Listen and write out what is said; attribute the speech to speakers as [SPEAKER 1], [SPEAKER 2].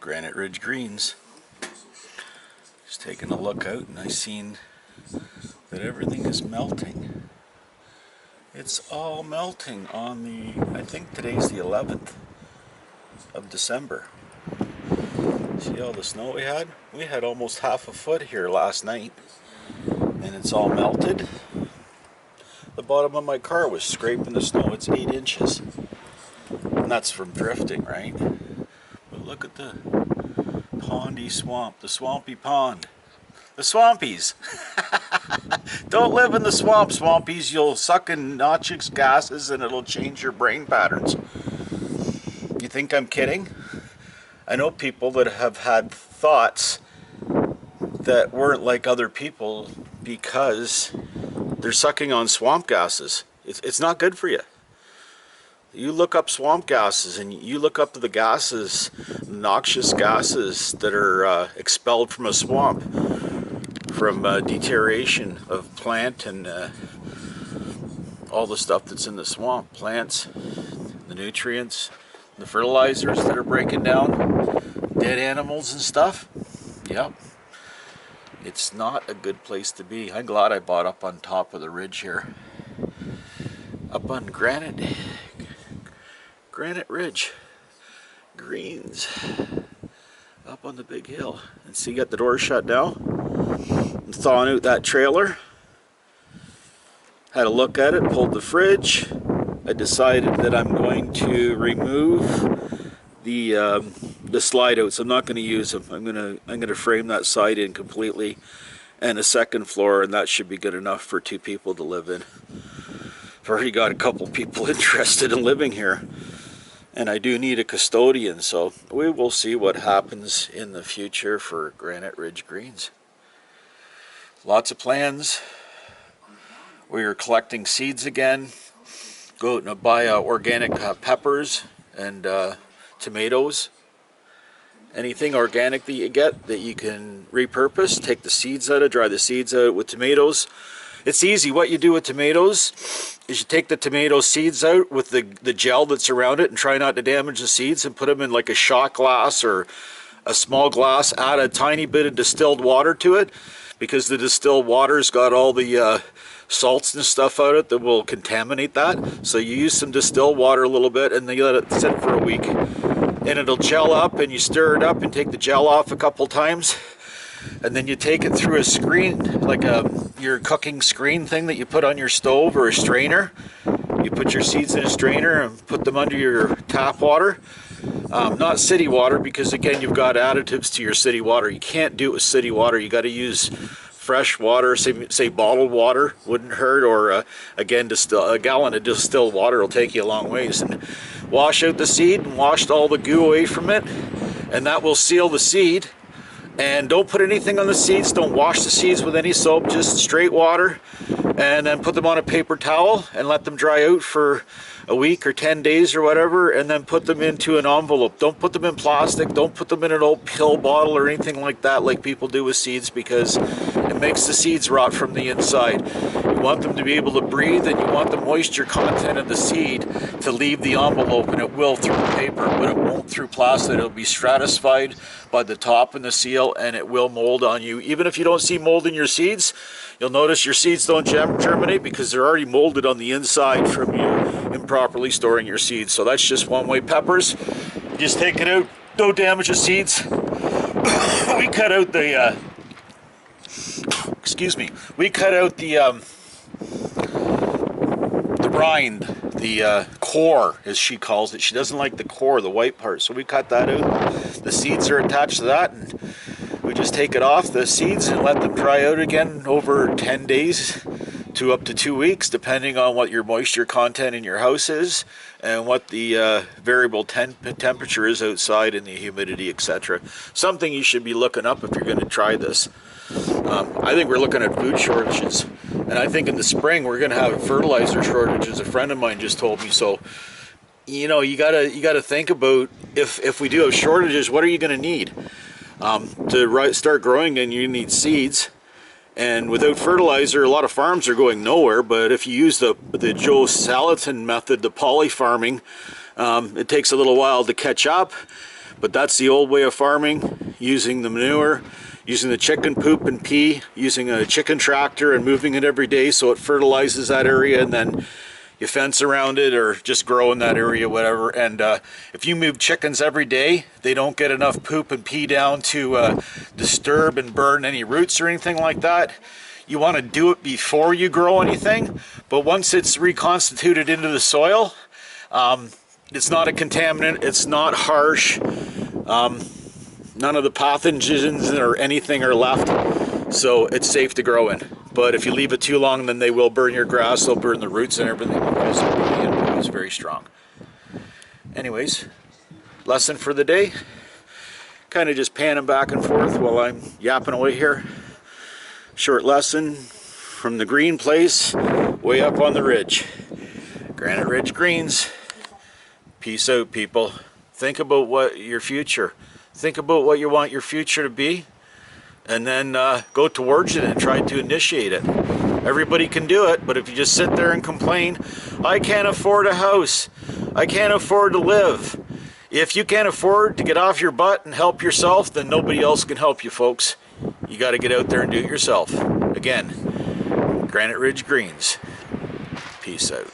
[SPEAKER 1] Granite Ridge greens. Just taking a look out and I seen that everything is melting. It's all melting on the, I think today's the 11th of December. See all the snow we had? We had almost half a foot here last night and it's all melted. The bottom of my car was scraping the snow. It's 8 inches. And that's from drifting, right? But look at the pondy swamp, the swampy pond. The swampies. Don't live in the swamp, swampies. You'll suck in noxious gases and it'll change your brain patterns. You think I'm kidding? I know people that have had thoughts that weren't like other people because they're sucking on swamp gases. It's not good for you. You look up swamp gases and you look up the gases, noxious gases that are expelled from a swamp, from deterioration of plant and all the stuff that's in the swamp, plants, the nutrients, the fertilizers that are breaking down, dead animals and stuff. Yep. It's not a good place to be. I'm glad I bought up on top of the ridge here. Up on Granite Ridge. Greens. Up on the big hill. And see, got the door shut now. I'm thawing out that trailer. Had a look at it, pulled the fridge. I decided that I'm going to remove the slide outs. I'm not going to use them. I'm going to frame that side in completely and a second floor, and that should be good enough for 2 people to live in. I've already got a couple people interested in living here, and I do need a custodian, so we will see what happens in the future for Granite Ridge Greens. Lots of plans. We are collecting seeds again. Go out and buy organic peppers and tomatoes. Anything organic that you get that you can repurpose, take the seeds out of, dry the seeds out. With tomatoes, it's easy. What you do with tomatoes is you take the tomato seeds out with the gel that's around it and try not to damage the seeds, and put them in like a shot glass or a small glass. Add a tiny bit of distilled water to it, because the distilled water's got all the salts and stuff out of it that will contaminate that. So you use some distilled water a little bit and then you let it sit for a week. And it'll gel up, and you stir it up and take the gel off a couple times. And then you take it through a screen, like your cooking screen thing that you put on your stove, or a strainer. You put your seeds in a strainer and put them under your tap water. Not city water, because again, you've got additives to your city water. You can't do it with city water. You got to use fresh water, say bottled water wouldn't hurt, or again, a gallon of distilled water will take you a long ways. And wash out the seed and wash all the goo away from it, and that will seal the seed. And don't put anything on the seeds. Don't wash the seeds with any soap, just straight water, and then put them on a paper towel and let them dry out for a week or 10 days or whatever, and then put them into an envelope. Don't put them in plastic. Don't put them in an old pill bottle or anything like that like people do with seeds, because it makes the seeds rot from the inside. You want them to be able to breathe, and you want the moisture content of the seed to leave the envelope, and it will through paper, but it won't through plastic. It'll be stratified by the top and the seal, and it will mold on you. Even if you don't see mold in your seeds, you'll notice your seeds don't germinate because they're already molded on the inside from you improperly storing your seeds. So that's just one way. Peppers, just take it out, don't damage the seeds. We cut out the we cut out the rind, the core, as she calls it. She doesn't like the core, the white part, so we cut that out. The seeds are attached to that, and we just take it off the seeds and let them dry out again over 10 days to up to 2 weeks, depending on what your moisture content in your house is and what the variable temperature is outside, and the humidity, etc. Something you should be looking up if you're going to try this. I think we're looking at food shortages, and I think in the spring we're going to have fertilizer shortages. A friend of mine just told me. So, you know, you gotta think about, if we do have shortages, what are you going to need to start growing? And you need seeds. And without fertilizer, a lot of farms are going nowhere. But if you use the Joe Salatin method, the poly farming, it takes a little while to catch up. But that's the old way of farming, using the manure, using the chicken poop and pee, using a chicken tractor and moving it every day so it fertilizes that area, and then you fence around it or just grow in that area, whatever. And if you move chickens every day, they don't get enough poop and pee down to disturb and burn any roots or anything like that. You want to do it before you grow anything, but once it's reconstituted into the soil, it's not a contaminant, it's not harsh, none of the pathogens or anything are left, so it's safe to grow in. But if you leave it too long, then they will burn your grass, they'll burn the roots and everything, because the input is very strong. Anyways, lesson for the day, kind of just panning back and forth while I'm yapping away here. Short lesson from the green place way up on the ridge. Granite Ridge Greens. Peace out, people. Think about what your future. Think about what you want your future to be, and then go towards it and try to initiate it. Everybody can do it, but if you just sit there and complain, I can't afford a house, I can't afford to live. If you can't afford to get off your butt and help yourself, then nobody else can help you, folks. You got to get out there and do it yourself. Again, Granite Ridge Greens. Peace out.